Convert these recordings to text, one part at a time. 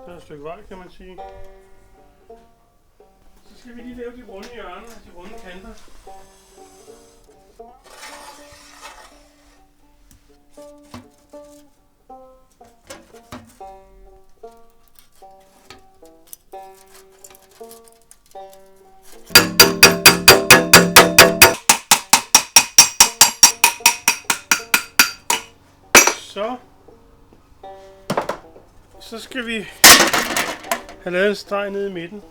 Der er et stykke vej, kan man sige. Så skal vi lige lave de runde hjørner, de runde kanter. Så skal vi have lavet en streg nede i midten.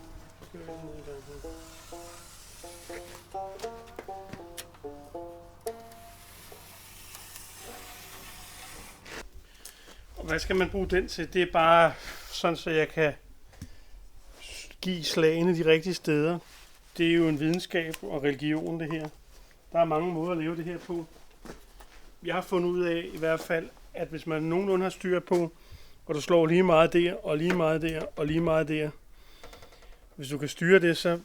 Og hvad skal man bruge den til? Det er bare sådan, så jeg kan give slagene de rigtige steder. Det er jo en videnskab og religion, det her. Der er mange måder at leve det her på. Jeg har fundet ud af i hvert fald, at hvis man nogenlunde har styr på, og du slår lige meget der, og lige meget der, og lige meget der. Hvis du kan styre det, så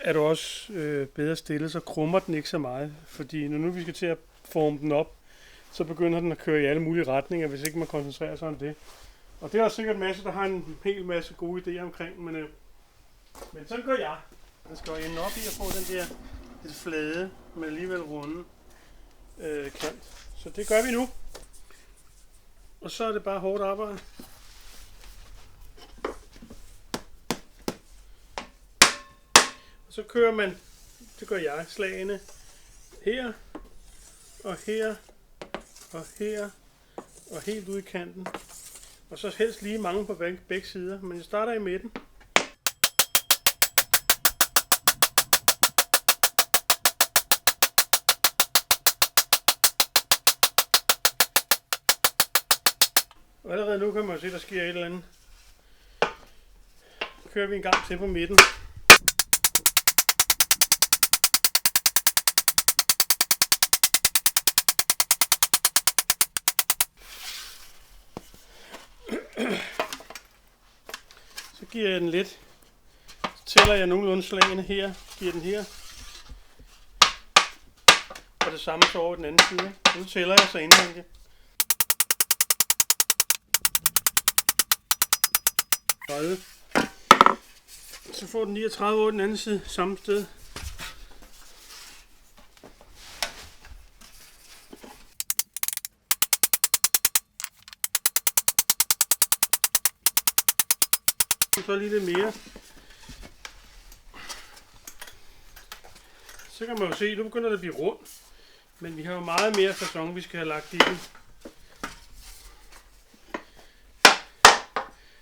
er du også bedre stillet, så krummer den ikke så meget. Fordi når nu vi skal til at forme den op, så begynder den at køre i alle mulige retninger, hvis ikke man koncentrerer sig om det. Og det er også sikkert en masse, der har en hel masse gode idéer omkring, men sådan gør jeg. Man skal jo ende op i at få den der lidt flade, men alligevel runde kant. Så det gør vi nu. Og så er det bare hårdt arbejde. Og så kører man, det gør jeg, slagene her, og her, og her, og helt ude i kanten. Og så helst lige mange på begge sider, men jeg starter i midten. Og allerede nu kan man se, at der sker et eller andet. Så kører vi en gang til på midten. Så giver jeg den lidt. Så tæller jeg nogenlunde slagene her. Giver den her. Og det samme så over den anden side. Nu tæller jeg så indvendigt. Så får den 39 over den anden side, samme sted. Så lige lidt mere. Så kan man jo se, nu begynder det at blive rundt. Men vi har jo meget mere facon, vi skal have lagt i den.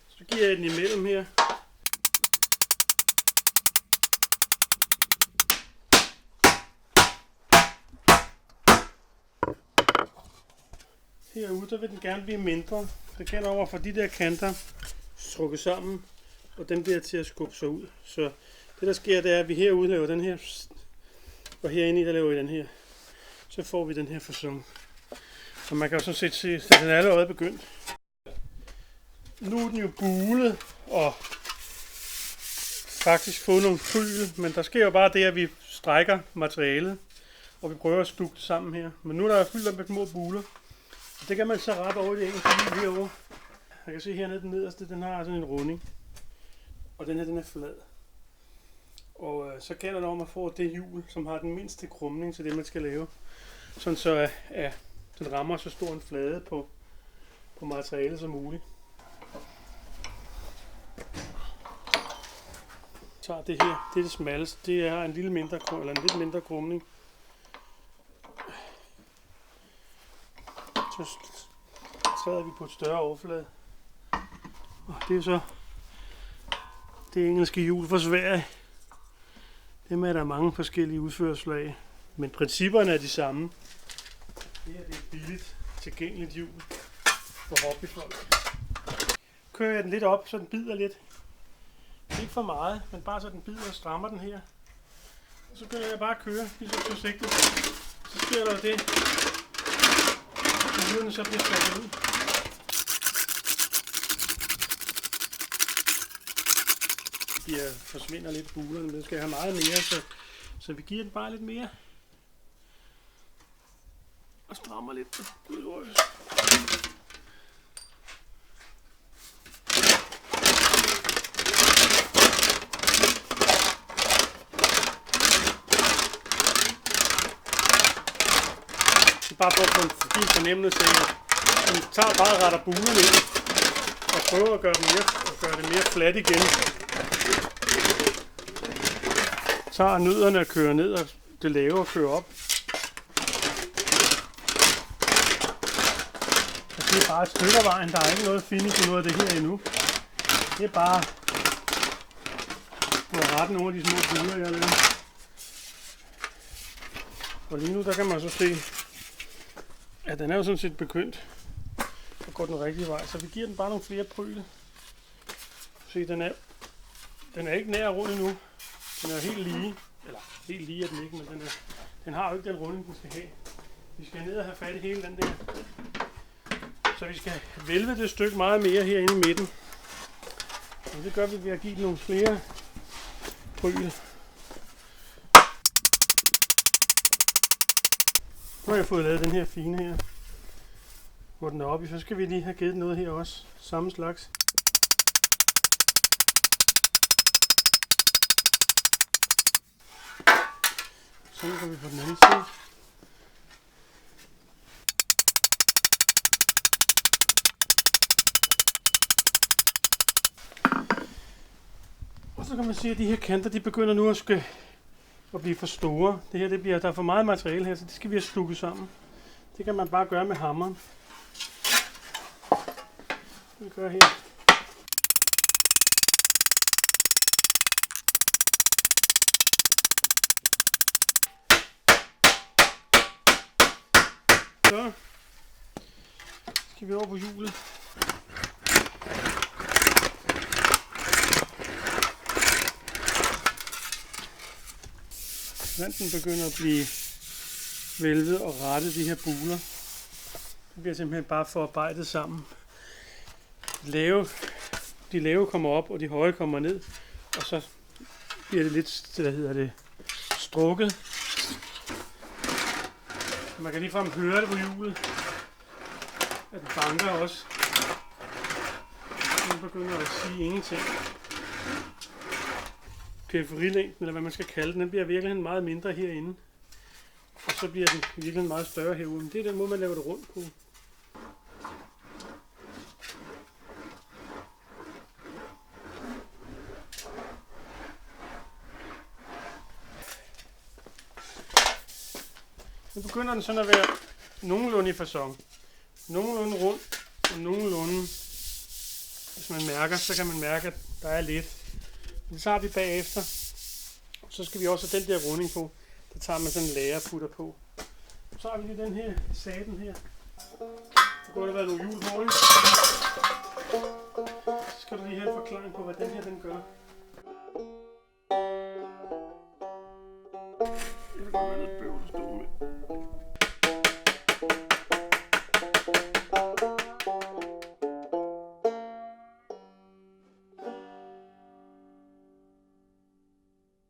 Så giver jeg den imellem her. Herude, der vil den gerne blive mindre. Det gælder over for de der kanter strukket sammen, og dem bliver til at skubbe sig ud. Så det der sker, det er, at vi herude laver den her, og herinde der laver vi den her. Så får vi den her facon. Og man kan jo sådan set se, at den er allerede begyndt. Nu er den jo bulet og faktisk fået nogle fryl, men der sker jo bare det, at vi strækker materialet, og vi prøver at stukke det sammen her. Men nu er der fyldt med små buler. Det kan man så rette over i det engelske hjul herovre. Jeg kan se hernede den nederste, den har sådan en runding. Og den her, den er flad. Og så gælder det om at få det hjul, som har den mindste krumning til det, man skal lave. Sådan så den rammer så stor en flade på materialet som muligt. Så det her, det er det smalleste. Det er en lidt mindre krumning. Så træder vi på et større overflade. Og det er så det engelske hjul fra Sverige. Dem er der mange forskellige udførelser af. Men principperne er de samme. Det her det er billigt. tilgængeligt hjul for hobbyfolk. Kører jeg den lidt op, så den bider lidt. Ikke for meget, men bare så den bider og strammer den her. Og så begynder jeg bare at køre lige så forsigtigt. Så sker der det, at hjulene så bliver slået ud. De forsvinder lidt bulerne, men den skal have meget mere, så vi giver den bare lidt mere. Og strammer lidt på gulvrøs. Bare for at få en fin fornemmelse af, at den tager bare og retter bulerne ind og prøver at gøre det mere fladt igen. Tager nødderne og kører ned, og det lave og kører op. Og det er bare et stykke af vejen, der er ikke noget finish i noget af det her endnu. Det er bare at rette nogle af de små buler, jeg har lavet. Og lige nu der kan man så se, ja, den er jo sådan set begyndt at gå den rigtige vej, så vi giver den bare nogle flere pryl. Se, den er ikke nær rundt endnu. Den er helt lige, eller helt lige er den ikke, men den har jo ikke den runding, den skal have. Vi skal ned og have fat i hele den der. Så vi skal vælve det stykke meget mere herinde i midten. Og det gør vi ved at give den nogle flere pryl. Nu har jeg fået lavet den her fine her, hvor den er oppe. Så skal vi lige have givet noget her også. Samme slags. Så går vi på den anden side. Og så kan man se, at de her kanter, de begynder nu at blive for store. Det her, der er for meget materiale her, så det skal vi have slukket sammen. Det kan man bare gøre med hammeren. Det vi gør her. Så skal vi over på hjulet. Vanten begynder at blive vælvet og rettet de her buler. Det bliver simpelthen bare forarbejdet sammen. De lave kommer op, og de høje kommer ned, og så bliver det lidt, strukket. Man kan ligefrem høre det på hjulet, at den banker også. Den begynder at sige ingenting. Periferilængden, eller hvad man skal kalde den bliver virkelig meget mindre herinde. Og så bliver den virkelig meget større herude. Men det er den måde, man laver det rundt på. Nu begynder den sådan at være nogenlunde i facon. Nogenlunde rund, og nogenlunde, hvis man mærker, så kan man mærke, at der er lidt. Det tager vi bagefter. Så skal vi også have den der runding på. Der tager man sådan en lager og putter på. Så har vi lige den her saten her. Så kunne der være nogle hjul på, ikke? Så skal du lige have en forklaring på, hvad den her den gør. Det gør man